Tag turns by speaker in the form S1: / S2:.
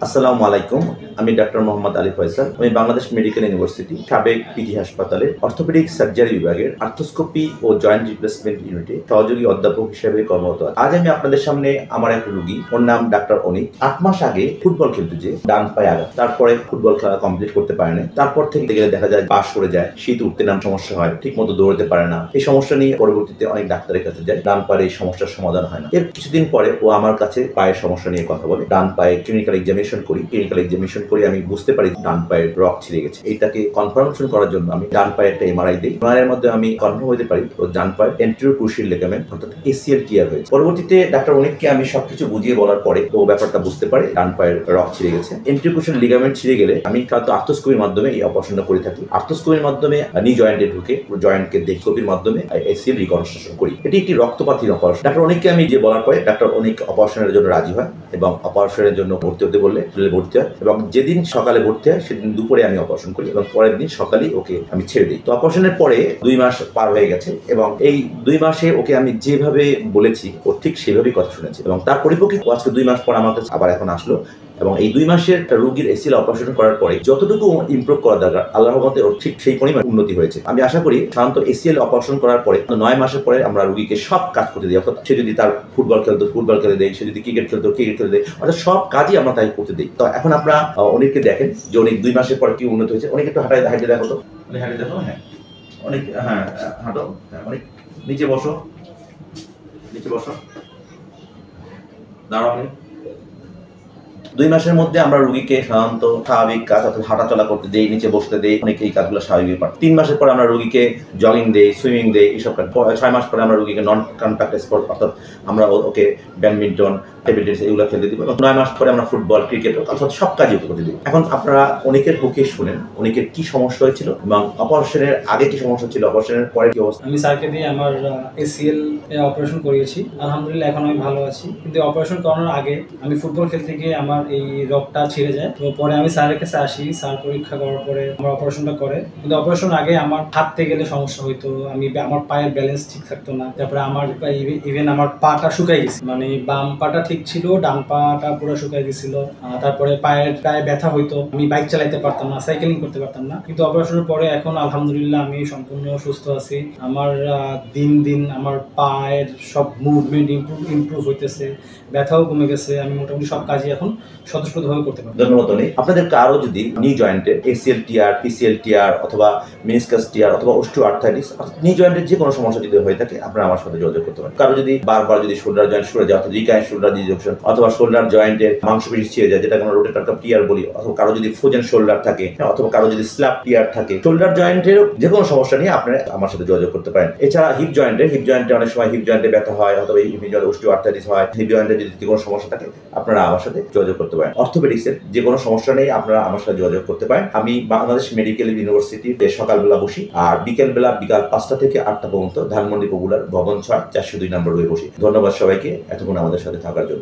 S1: আসসালামু আলাইকুম। আমি ডাক্তার মোহাম্মদ আলী ফয়সাল। আমি বাংলাদেশ মেডিকেল ইউনিভার্সিটি সাবেক পিজি হাসপাতালে অর্থোপেডিক সার্জারি বিভাগের আর্থ্রোস্কোপি ও জয়েন্ট রিপ্লেসমেন্ট ইউনিটে সহযোগী অধ্যাপক হিসেবে কর্মরত আছি। আজ আমি আপনাদের সামনে আমার এক রোগী, ওর নাম ডাক্তার অনিক। 8 মাস আগে ফুটবল খেলতে যেয়ে ডান পায়ে আঘাত, তারপরে ফুটবল খেলা কমপ্লিট করতে পারে না। তারপর থেকে গেলে দেখা যায় বাস করে যায়, শীত উঠতে নাম সমস্যা হয়, ঠিক মতো দৌড়তে পারে না। এই সমস্যা নিয়ে পরবর্তীতে অনেক ডাক্তারের কাছে যায়, ডান পায়ের এই সমস্যার সমাধান হয় না। এর কিছুদিন পরে ও আমার কাছে পায়ের সমস্যা নিয়ে কথা বলে। ডান পায়ে ক্লিনিক্যাল এক্সামিনেশন করি। ক্লিনিক্যাল এক্সামিনেশন করে আমি বুঝতে পারি ডান পায়ের রক ছিঁড়ে গেছে। এইটাকে কনফার্মেশন করার জন্য আমি ডান পায়ে একটা এমআরআই দিই। এমআরআই এর মধ্যে আমি কনফার্ম হতে পারি ও ডান পায়ের এন্টেরিয়র ক্রুশিয়াল লিগামেন্ট অর্থাৎ এসিএল টিয়ার হয়েছে। পরবর্তীতে ডাক্তার অনিককে আমি সবকিছু বুঝিয়ে বলার পরে ও ব্যাপারটা বুঝতে পারে ডান পায়ের রক ছিঁড়ে গেছে। এন্টেরিয়র ক্রুশিয়াল লিগামেন্ট ছিঁড়ে গেলে আমি সাধারণত আর্থ্রোস্কোপির মাধ্যমে এই অপারেশনটা করে থাকি। আর্থ্রোস্কোপির মাধ্যমে নি জয়েন্টে ঢুকে জয়েন্টকে দেখস্কোপির মাধ্যমে এসিএল রিকনস্ট্রাকশন করি। এটি একটি রক্তপাতহীন অপারেশন। ডাক্তার অনিককে আমি যে বলার পরে ডাক্তার অনিক অপারেশনের জন্য রাজি হয় এবং অপারেশনের জন্য ভর্তি হতে বললে ভর্তি হয় এবং যেদিন সকালে ভর্তি হয় সেদিন দুপুরে আমি অপারেশন করি এবং পরের দিন সকালেই ওকে আমি ছেড়ে দিই। তো অপারেশনের পরে 2 মাস পার হয়ে গেছে এবং এই 2 মাসে ওকে আমি যেভাবে বলেছি ও ঠিক সেভাবেই কথা শুনেছে এবং তার পরিপ্রেক্ষিতে আজকে 2 মাস পর আমার কাছে আবার এখন আসলো এবং এই 2 মাসের রোগীর এসিএল অপারেশন করার পরে যতটুকু ইমপ্রুভ করা দরকার আল্লাহর রহমতে ওর ঠিক সেই পরিমাণ উন্নতি হয়েছে। আমি আশা করি সাধারণত এসিএল অপারেশন করার পরে 9 মাসের পরে আমরা রোগীকে সব কাজ করতে দিই। অর্থাৎ সে যদি তার ফুটবল খেলতো ফুটবল খেলে দেয়, সে যদি ক্রিকেট খেলতো ক্রিকেট খেলে দেয়, অর্থাৎ সব কাজই আমরা তাই করতে দিই। তো এখন আপনারা অনেককে দেখেন যে অনেক 2 মাসের পরে কি উন্নত হয়েছে। অনেক একটু হাঁটে দেখো তো, হাঁটে দেখো। হ্যাঁ অনেক, হ্যাঁ হাঁটো, হ্যাঁ অনেক। নিচে বসো, নিচে বসো, দাঁড়াও। 2 মাসের মধ্যে আমরা রোগীকে সাধারণত স্বাভাবিক কাজ অর্থাৎ হাঁটাচলা করতে দেই, নিচে বসতে দেই, অনেক এই কাজগুলো স্বাভাবিক পারে। 3 মাসের পরে আমরা রোগীকে জগিং দেই, সুইমিং দেই, এইসব কাজ। 6 মাস পরে আমরা রোগীকে নন কন্টাক্ট স্পোর্ট অর্থাৎ আমরা ওকে ব্যাডমিন্টন, টেবিল টেনিস এগুলো খেলতে দিব এবং 9 মাস পরে আমরা ফুটবল, ক্রিকেট অর্থাৎ সব কাজই ওকে করতে দিই। এখন আপনারা অনেকের মুখে শুনেন অনেকের কি সমস্যা হয়েছিল এবং অপারেশনের আগে কি সমস্যা ছিল, অপারেশনের পরে কি অবস্থা।
S2: আমি স্যারকে দিয়ে আমার এসিএল অপারেশন করিয়েছি, আলহামদুলিল্লাহ এখন আমি ভালো আছি। কিন্তু অপারেশন করানোর আগে আমি ফুটবল খেলতে গিয়ে আমার এই রগটা ছিঁড়ে যায়। তো পরে আমি স্যারের কাছে আসি, স্যার পরীক্ষা করার পরে আমার অপারেশনটা করে। কিন্তু অপারেশন আগে আমার হাঁটতে গেলে সমস্যা হইতো, আমার পায়ের ব্যালেন্স ঠিক থাকতো না। তারপরে আমার ইভেন আমার পাটা শুকাই গেছে, মানে বাম পাটা ঠিক ছিল, ডান পাটা পুরো শুকাই গেছিল। তারপরে পায়ে ব্যথা হইতো, আমি বাইক চালাইতে পারতাম না, সাইকেলিং করতে পারতাম না। কিন্তু অপারেশনের পরে এখন আলহামদুলিল্লাহ আমি সম্পূর্ণ সুস্থ আছি। আমার দিন দিন আমার পায়ের সব মুভমেন্ট ইমপ্রুভ হইতেছে, ব্যথাও কমে গেছে। আমি মোটামুটি সব কাজই এখন স্বতঃস্ফূর্তভাবে করতে পারি।
S1: ধন্যবাদ অনিক। আপনাদের কারো যদি নি জয়েন্টের এসিএল টিয়ার, পিসিএল টিয়ার অথবা মেনিসকাস টিয়ার অথবা অস্টিওআর্থ্রাইটিস নি জয়েন্টের যে কোনো সমস্যা যদি হয়ে থাকে আপনারা আমার সাথে যোগাযোগ করতে পারেন। কারো যদি বারবার যদি শোল্ডার জয়েন্ট সরে যায় অর্থাৎ রিকাইন শোল্ডার ডিজেকশন অথবা শোল্ডার জয়েন্টের মাংসপেশি ছিঁড়ে যায় যেটাকে আমরা রোটেটর কাফ টিয়ার বলি, অথবা কারো যদি ফ্রোজেন শোল্ডার থাকে অথবা কারো যদি স্ল্যাপ টিয়ার থাকে, শোল্ডার জয়েন্টের যে কোনো সমস্যা নিয়ে আপনারা আমার সাথে যোগাযোগ করতে পারেন। এছাড়া হিপ জয়েন্টে অনেক সময় হিপ জয়েন্টে ব্যথা হয় অথবা হিপ জয়েন্টে অস্টিওআর্থ্রাইটিস হয়, হিপ জয়েন্টে যদি কোনো সমস্যা থাকে আপনারা আমার সাথে যোগাযোগ করতে পারেন। অর্থোপেডিক্সের যে কোনো সমস্যা নেই আপনারা আমার সাথে যোগাযোগ করতে পারেন। আমি বাংলাদেশ মেডিকেল ইউনিভার্সিটিতে সকালবেলা বসি আর বিকাল 5টা থেকে 8টা পর্যন্ত ধানমন্ডি পপুলার ভবন 6 402 নম্বর রয়ে বসি। ধন্যবাদ সবাইকে এতক্ষণ আমাদের সাথে থাকার জন্য।